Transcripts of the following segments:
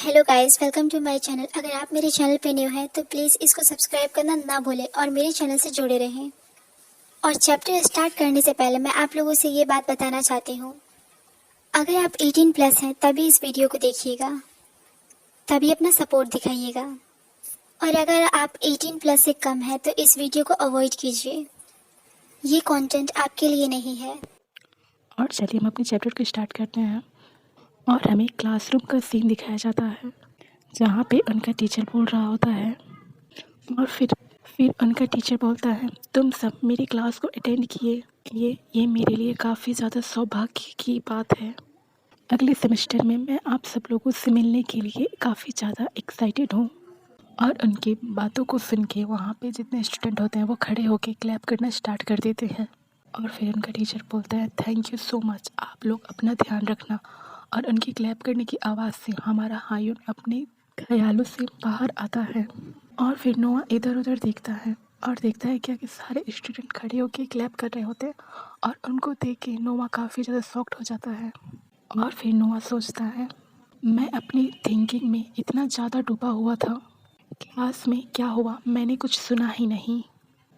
Hello guys, welcome to my channel. अगर आप मेरे चैनल पे न्यू हैं तो प्लीज़ इसको सब्सक्राइब करना ना भूलें और मेरे चैनल से जुड़े रहें। और चैप्टर स्टार्ट करने से पहले मैं आप लोगों से ये बात बताना चाहती हूँ, अगर आप 18 प्लस हैं तभी इस वीडियो को देखिएगा, तभी अपना सपोर्ट दिखाइएगा। और अगर आप 18 प्लस से कम है तो इस वीडियो को अवॉइड कीजिए, ये कंटेंट आपके लिए नहीं है। और चलिए हम अपने चैप्टर को स्टार्ट करते हैं। और हमें क्लासरूम का सीन दिखाया जाता है जहाँ पे उनका टीचर बोल रहा होता है। और फिर उनका टीचर बोलता है, तुम सब मेरी क्लास को अटेंड किए ये मेरे लिए काफ़ी ज़्यादा सौभाग्य की बात है। अगले सेमेस्टर में मैं आप सब लोगों से मिलने के लिए काफ़ी ज़्यादा एक्साइटेड हूँ। और उनकी बातों को सुन के वहाँ पे जितने स्टूडेंट होते हैं वो खड़े होके क्लैप करना स्टार्ट कर देते हैं। और फिर उनका टीचर बोलता है, थैंक यू सो मच, आप लोग अपना ध्यान रखना। और उनकी क्लैप करने की आवाज़ से हमारा हायून अपने ख्यालों से बाहर आता है। और फिर नोआ इधर उधर देखता है और देखता है क्या कि सारे स्टूडेंट खड़े होकर क्लैप कर रहे होते हैं। और उनको देख के नोआ काफ़ी ज़्यादा शॉक्ड हो जाता है। और फिर नोआ सोचता है, मैं अपनी थिंकिंग में इतना ज़्यादा डूबा हुआ था, क्लास में क्या हुआ मैंने कुछ सुना ही नहीं।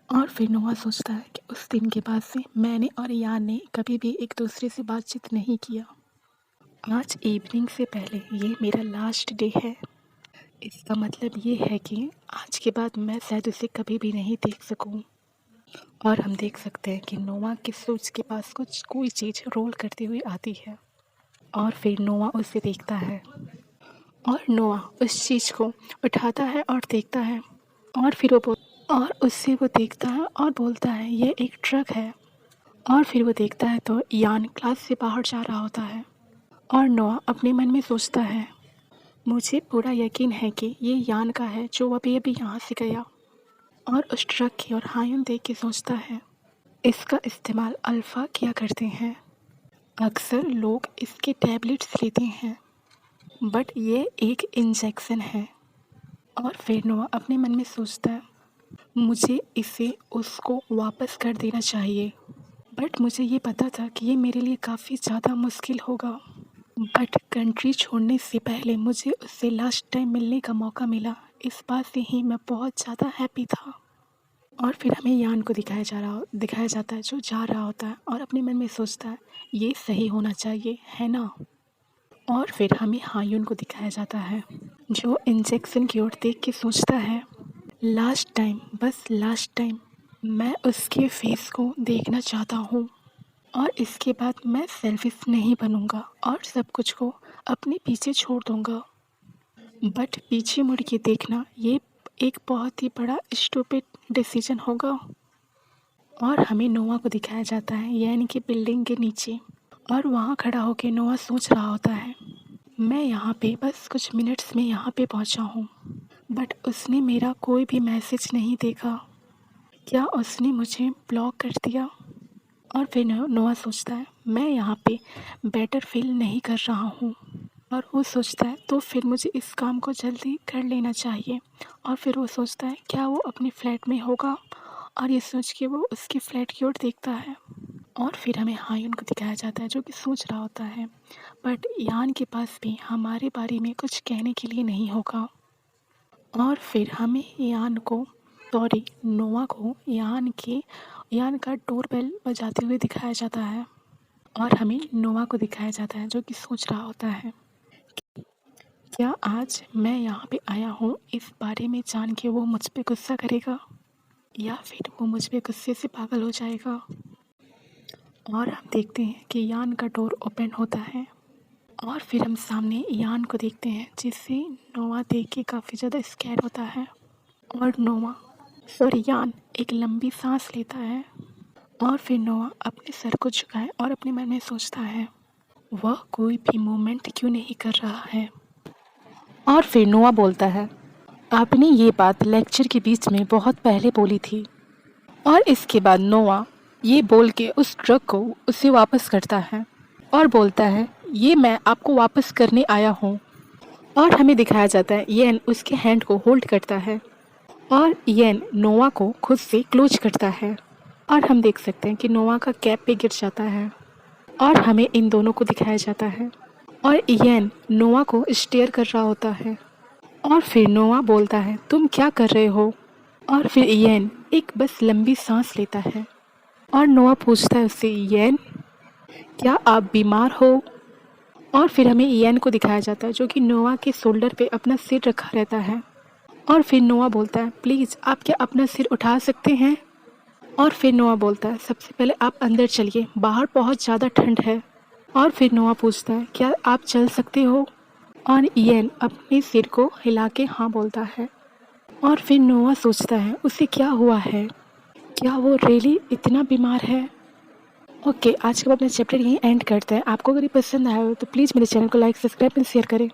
और फिर नोआ सोचता है कि उस दिन के बाद से मैंने और यान ने कभी भी एक दूसरे से बातचीत नहीं किया। आज इवनिंग से पहले ये मेरा लास्ट डे है। इसका मतलब ये है कि आज के बाद मैं शायद उसे कभी भी नहीं देख सकूं। और हम देख सकते हैं कि नोआ की सोच के पास कोई चीज़ रोल करती हुई आती है। और फिर नोआ उसे देखता है और नोआ उस चीज़ को उठाता है और देखता है। और फिर और उससे वो देखता है और बोलता है, ये एक ट्रक है। और फिर वो देखता है तो यान क्लास से बाहर जा रहा होता है। और नोआ अपने मन में सोचता है, मुझे पूरा यकीन है कि ये यान का है जो अभी अभी यहाँ से गया। और उस ट्रक की और हायून देख के सोचता है, इसका इस्तेमाल अल्फ़ा किया करते हैं। अक्सर लोग इसके टैबलेट्स लेते हैं, बट ये एक इंजेक्शन है। और फिर नोआ अपने मन में सोचता है, मुझे इसे उसको वापस कर देना चाहिए, बट मुझे ये पता था कि ये मेरे लिए काफ़ी ज़्यादा मुश्किल होगा। बट कंट्री छोड़ने से पहले मुझे उससे लास्ट टाइम मिलने का मौका मिला, इस बात से ही मैं बहुत ज़्यादा हैप्पी था। और फिर हमें यान को दिखाया जाता है जो जा रहा होता है और अपने मन में सोचता है, ये सही होना चाहिए, है ना। और फिर हमें हायून को दिखाया जाता है जो इंजेक्शन की ओर देख के सोचता है, लास्ट टाइम, बस लास्ट टाइम मैं उसके फेस को देखना चाहता हूँ। और इसके बाद मैं सेल्फिश नहीं बनूंगा और सब कुछ को अपने पीछे छोड़ दूंगा। बट पीछे मुड़ के देखना ये एक बहुत ही बड़ा स्टूपिड डिसीजन होगा। और हमें नोआ को दिखाया जाता है यानी कि बिल्डिंग के नीचे। और वहाँ खड़ा होकर नोआ सोच रहा होता है, मैं यहाँ पे बस कुछ मिनट्स में यहाँ पे पहुँचा हूँ, बट उसने मेरा कोई भी मैसेज नहीं देखा। क्या उसने मुझे ब्लॉक कर दिया? और फिर नोआ सोचता है, मैं यहाँ पे बेटर फील नहीं कर रहा हूँ। और वो सोचता है तो फिर मुझे इस काम को जल्दी कर लेना चाहिए। और फिर वो सोचता है क्या वो अपने फ्लैट में होगा, और ये सोच के वो उसके फ्लैट की ओर देखता है। और फिर हमें हायून को दिखाया जाता है जो कि सोच रहा होता है, बट यान के पास भी हमारे बारे में कुछ कहने के लिए नहीं होगा। और फिर हमें नोआ को यान का डोरबेल बजाते हुए दिखाया जाता है। और हमें नोआ को दिखाया जाता है जो कि सोच रहा होता है, क्या आज मैं यहाँ पे आया हूँ इस बारे में जान के वो मुझ पे गुस्सा करेगा, या फिर वो मुझ पे गुस्से से पागल हो जाएगा। और हम देखते हैं कि यान का डोर ओपन होता है। और फिर हम सामने यान को देखते हैं जिससे नोआ देख के काफ़ी ज़्यादा स्कैर होता है। और यान एक लंबी सांस लेता है। और फिर नोआ अपने सर को झुकाए और अपने मन में सोचता है, वह कोई भी मूवमेंट क्यों नहीं कर रहा है। और फिर नोआ बोलता है, आपने ये बात लेक्चर के बीच में बहुत पहले बोली थी। और इसके बाद नोआ ये बोल के उस ट्रक को उसे वापस करता है और बोलता है, ये मैं आपको वापस करने आया हूँ। और हमें दिखाया जाता है येन उसके हैंड को होल्ड करता है और येन नोआ को खुद से क्लोज करता है। और हम देख सकते हैं कि नोआ का कैप पे गिर जाता है। और हमें इन दोनों को दिखाया जाता है। और इयन नोआ को स्टेयर कर रहा होता है। और फिर नोआ बोलता है, तुम क्या कर रहे हो? और फिर इयन एक बस लंबी सांस लेता है और नोआ पूछता है उससे, इयन क्या आप बीमार हो? और फिर हमें इयन को दिखाया जाता है जो कि नोआ के शोल्डर पे अपना सिर रखा रहता है। और फिर नोआ बोलता है, प्लीज़ आप क्या अपना सिर उठा सकते हैं? और फिर नोआ बोलता है, सबसे पहले आप अंदर चलिए, बाहर बहुत ज़्यादा ठंड है। और फिर नोआ पूछता है, क्या आप चल सकते हो? और इयन अपने सिर को हिला के हाँ बोलता है। और फिर नोआ सोचता है उसे क्या हुआ है, क्या वो रियली इतना बीमार है? ओके, आज का अपना चैप्टर यहीं एंड करते हैं। आपको अगर ये पसंद आया हो तो प्लीज़ मेरे चैनल को लाइक, सब्सक्राइब एंड शेयर करें।